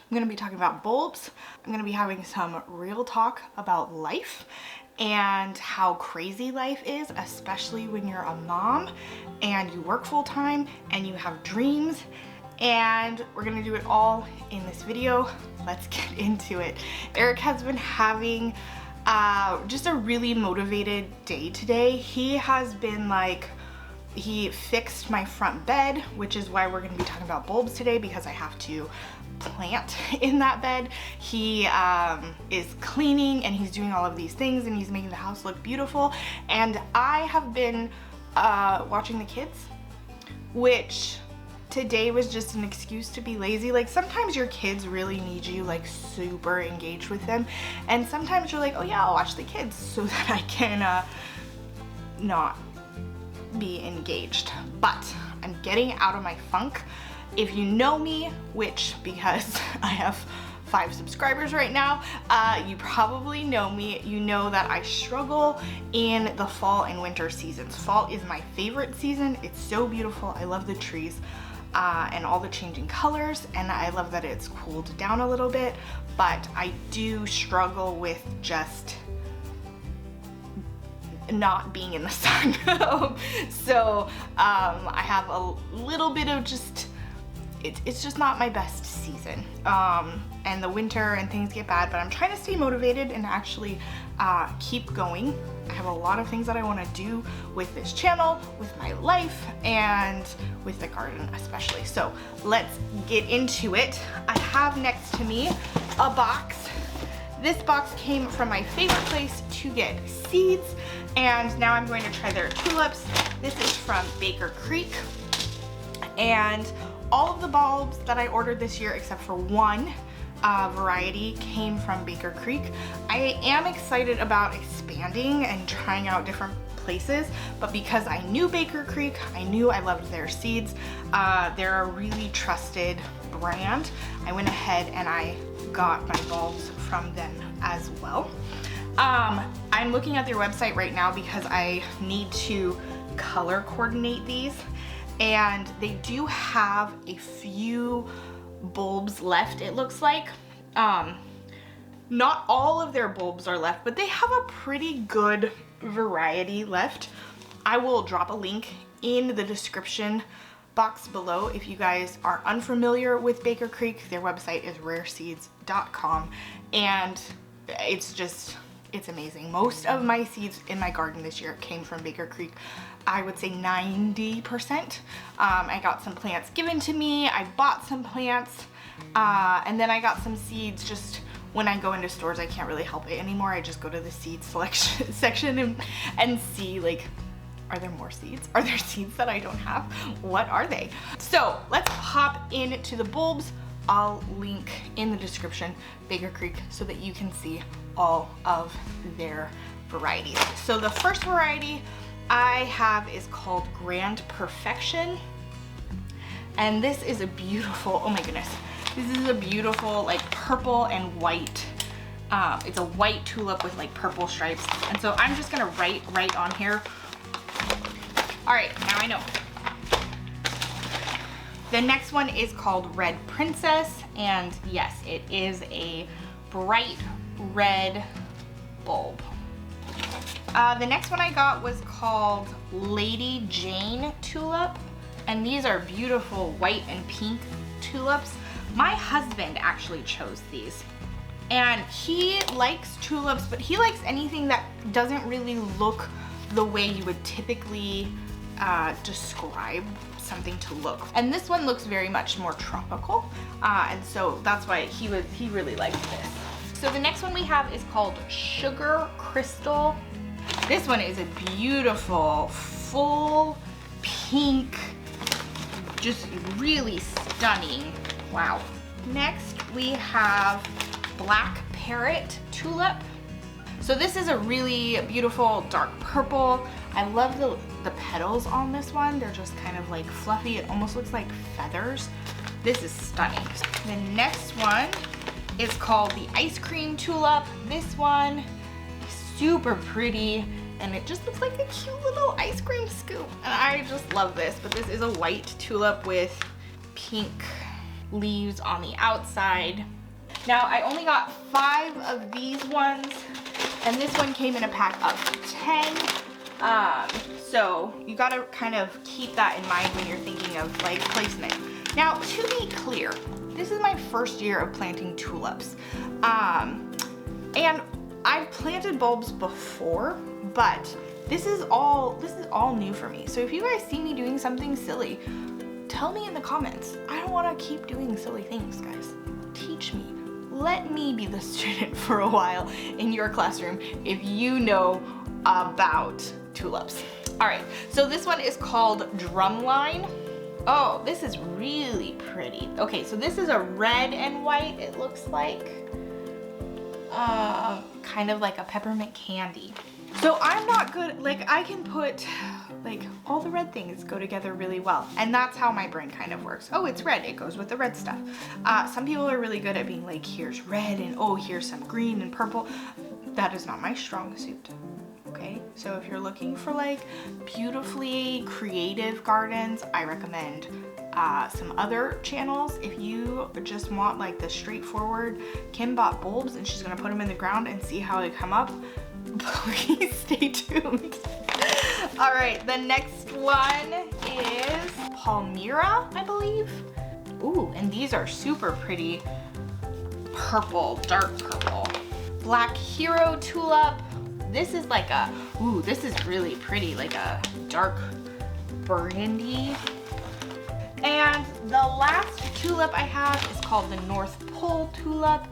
I'm gonna be talking about bulbs. I'm gonna be having some real talk about life and how crazy life is, especially when you're a mom and you work full time and you have dreams. And we're gonna do it all in this video. Let's get into it. Eric has been having just a really motivated day today. He has been like, he fixed my front bed, which is why we're gonna be talking about bulbs today, because I have to plant in that bed. He is cleaning and he's doing all of these things and he's making the house look beautiful. And I have been watching the kids, which today was just an excuse to be lazy. Like sometimes your kids really need you like super engaged with them, and sometimes you're like, oh yeah, I'll watch the kids so that I can not be engaged. But I'm getting out of my funk. If you know me, which because I have 5 subscribers right now, you probably know me. You know that I struggle in the fall and winter seasons. Fall is my favorite season. It's so beautiful. I love the trees and all the changing colors, and I love that it's cooled down a little bit, but I do struggle with just not being in the sun. So I have a little bit of just, it's just not my best season. And the winter and things get bad, but I'm trying to stay motivated and actually keep going. I have a lot of things that I want to do with this channel, with my life, and with the garden especially. So let's get into it. I have next to me a box. This box came from my favorite place to get seeds, and now I'm going to try their tulips. This is from Baker Creek, and all of the bulbs that I ordered this year, except for one variety, came from Baker Creek. I am excited about expanding and trying out different places, but because I knew Baker Creek, I knew I loved their seeds. They're a really trusted brand. I went ahead and I got my bulbs from them as well. I'm looking at their website right now because I need to color coordinate these, and they do have a few bulbs left, it looks like. Not all of their bulbs are left, but they have a pretty good variety left. I will drop a link in the description box below if you guys are unfamiliar with Baker Creek. Their website is rareseeds.com, and it's amazing. Most of my seeds in my garden this year came from Baker Creek. I would say 90%. I got some plants given to me. I bought some plants, and then I got some seeds. Just when I go into stores, I can't really help it anymore. I just go to the seed selection section and see, like, are there more seeds? Are there seeds that I don't have? What are they? So let's hop into the bulbs. I'll link in the description Baker Creek so that you can see all of their varieties. So the first variety I have is called Grand Perfection, and this is a beautiful, oh my goodness, this is a beautiful like purple and white. It's a white tulip with like purple stripes, and so I'm just gonna write right on here. All right, now I know. The next one is called Red Princess, and yes, it is a bright red bulb. The next one I got was called Lady Jane Tulip, and these are beautiful white and pink tulips. My husband actually chose these, and he likes tulips, but he likes anything that doesn't really look the way you would typically describe something to look. And this one looks very much more tropical, and so that's why he really liked this. So the next one we have is called Sugar Crystal. This one is a beautiful, full pink, just really stunning. Wow. Next we have Black Parrot Tulip. So this is a really beautiful dark purple. I love the petals on this one. They're just kind of like fluffy. It almost looks like feathers. This is stunning. The next one is called the Ice Cream Tulip. This one is super pretty, and it just looks like a cute little ice cream scoop. And I just love this, but this is a white tulip with pink leaves on the outside. Now I only got 5 of these ones, and this one came in a pack of 10. So you gotta kind of keep that in mind when you're thinking of like placement. Now, to be clear, this is my first year of planting tulips. And I've planted bulbs before, but this is all new for me. So if you guys see me doing something silly, tell me in the comments. I don't want to keep doing silly things, guys. Teach me. Let me be the student for a while in your classroom if you know about tulips. All right, so this one is called Drumline. Oh, this is really pretty. Okay, so this is a red and white, it looks like. Kind of like a peppermint candy. So I'm not good, like I can put, like all the red things go together really well. And that's how my brain kind of works. Oh, it's red, it goes with the red stuff. Some people are really good at being like, here's red and oh, here's some green and purple. That is not my strong suit. Okay, so if you're looking for like beautifully creative gardens, I recommend some other channels. If you just want like the straightforward, Kim bought bulbs and she's gonna put them in the ground and see how they come up. Please stay tuned. All right, the next one is Palmyra, I believe. Ooh, and these are super pretty. Purple, dark purple. Black Hero Tulip. This is like a, ooh, this is really pretty, like a dark burgundy. And the last tulip I have is called the North Pole Tulip,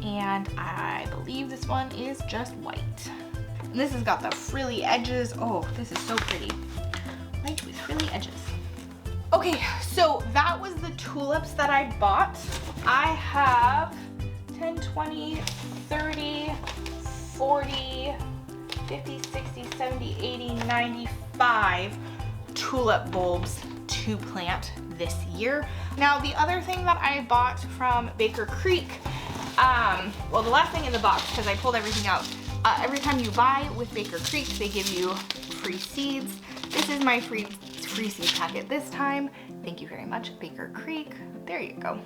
and I believe this one is just white. And this has got the frilly edges. Oh, this is so pretty. White with frilly edges. Okay, so that was the tulips that I bought. I have 10, 20, 30, 40, 50, 60, 70, 80, 95 tulip bulbs to plant this year. Now, the other thing that I bought from Baker Creek, well, the last thing in the box, because I pulled everything out, every time you buy with Baker Creek, they give you free seeds. This is my free seed packet this time. Thank you very much, Baker Creek. There you go.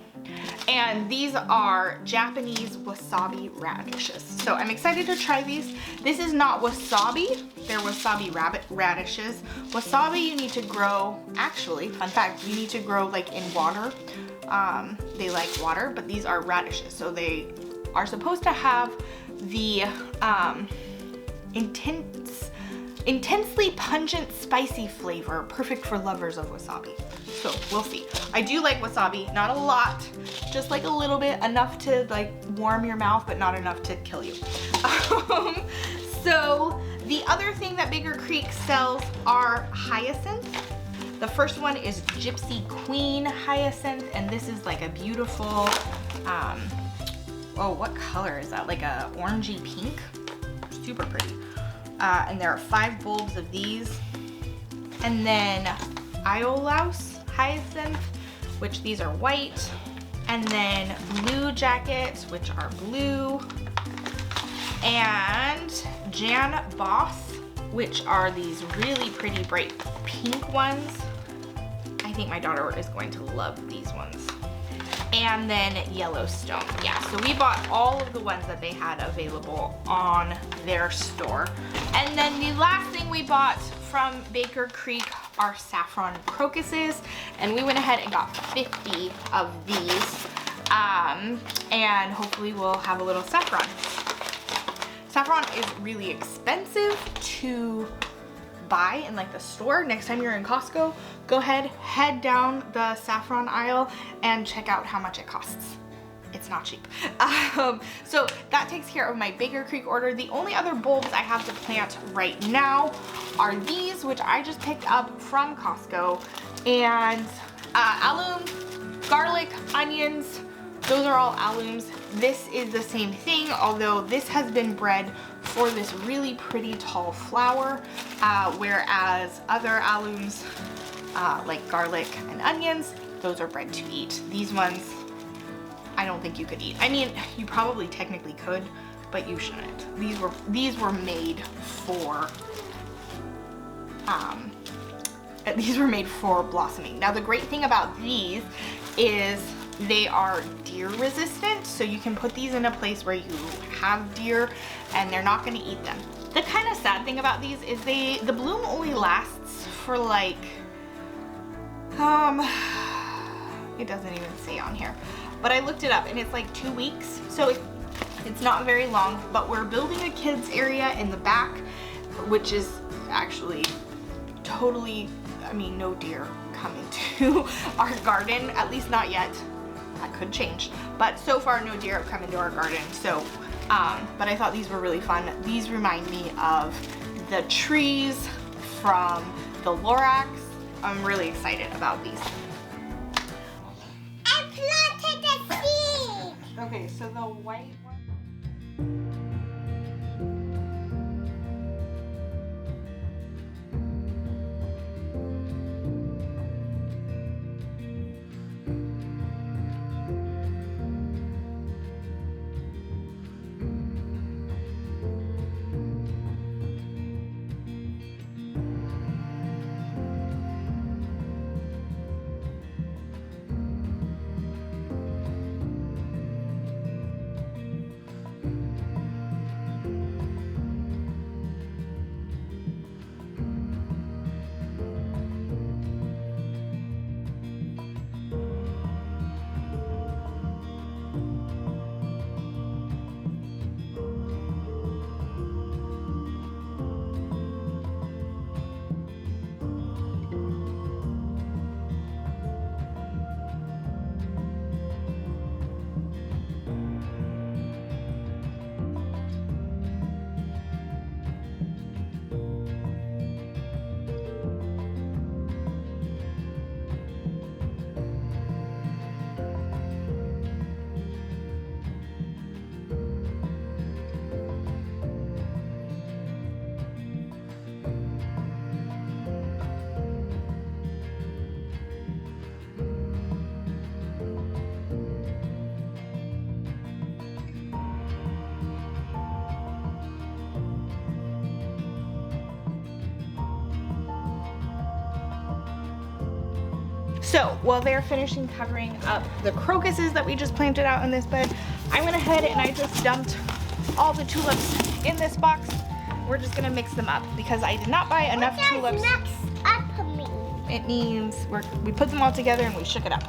And these are Japanese wasabi radishes. So I'm excited to try these. This is not wasabi, they're wasabi radishes. Wasabi you need to grow, actually, fun fact, you need to grow like in water. They like water, but these are radishes. So they are supposed to have the intensely pungent, spicy flavor, perfect for lovers of wasabi. So we'll see. I do like wasabi, not a lot, just like a little bit, enough to like warm your mouth, but not enough to kill you. So the other thing that Baker Creek sells are hyacinths. The first one is Gypsy Queen Hyacinth, and this is like a beautiful, oh, what color is that? Like a orangey pink, super pretty. And there are 5 bulbs of these. And then Iolaus Hyacinth, which these are white. And then Blue Jackets, which are blue. And Jan Boss, which are these really pretty bright pink ones. I think my daughter is going to love these ones. And then Yellowstone. Yeah, so we bought all of the ones that they had available on their store. And then the last thing we bought from Baker Creek are Saffron Crocuses, and we went ahead and got 50 of these, and hopefully we'll have a little saffron. Saffron is really expensive to buy in like the store. Next time you're in Costco, go ahead, head down the saffron aisle and check out how much it costs. It's not cheap. So that takes care of my Baker Creek order. The only other bulbs I have to plant right now are these, which I just picked up from Costco, and allium, garlic, onions. Those are all alliums. This is the same thing, although this has been bred for this really pretty tall flower, whereas other alliums, like garlic and onions, those are bred to eat. These ones, I don't think you could eat. I mean, you probably technically could, but you shouldn't. These were made for blossoming. Now the great thing about these is They are deer resistant, so you can put these in a place where you have deer and they're not gonna eat them. The kind of sad thing about these is the bloom only lasts for like, it doesn't even say on here, but I looked it up and it's like 2 weeks. So it's not very long, but we're building a kids area in the back, which is actually totally, I mean, no deer come into our garden, at least not yet. That could change, but so far no deer have come into our garden. So but I thought these were really fun. These remind me of the trees from the Lorax. I'm really excited about these. I planted a seed. Okay, so the white one. So while they're finishing covering up the crocuses that we just planted out in this bed, I went ahead and I just dumped all the tulips in this box. We're just gonna mix them up because I did not buy enough tulips. Mix up mean? It means we put them all together and we shook it up.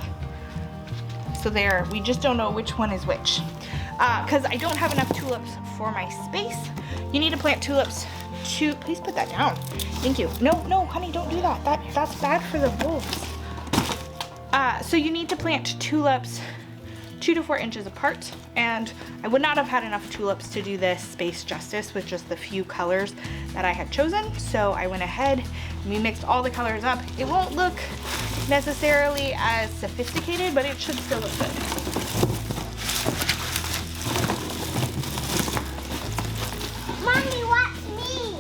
So we just don't know which one is which. Because I don't have enough tulips for my space. You need to plant tulips please put that down. Thank you. No, honey, don't do that. That's bad for the wolves. So you need to plant tulips 2 to 4 inches apart, and I would not have had enough tulips to do this space justice with just the few colors that I had chosen. So I went ahead and we mixed all the colors up. It won't look necessarily as sophisticated, but it should still look good. Mommy, watch me.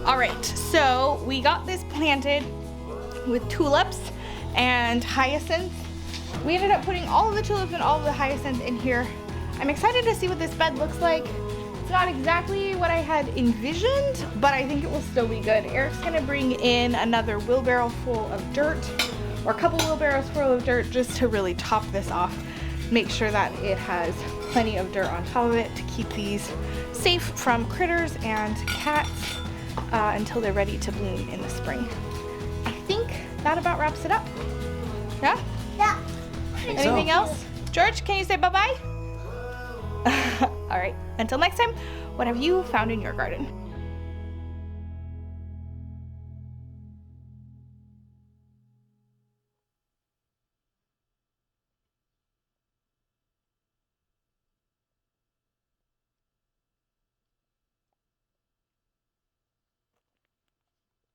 All right, so we got this planted with tulips and hyacinths. We ended up putting all of the tulips and all of the hyacinths in here. I'm excited to see what this bed looks like. It's not exactly what I had envisioned, but I think it will still be good. Eric's gonna bring in another wheelbarrow full of dirt, or a couple wheelbarrows full of dirt, just to really top this off. Make sure that it has plenty of dirt on top of it to keep these safe from critters and cats until they're ready to bloom in the spring. I think that about wraps it up. Yeah? Yeah. Anything else? George, can you say bye-bye? All right, until next time, what have you found in your garden?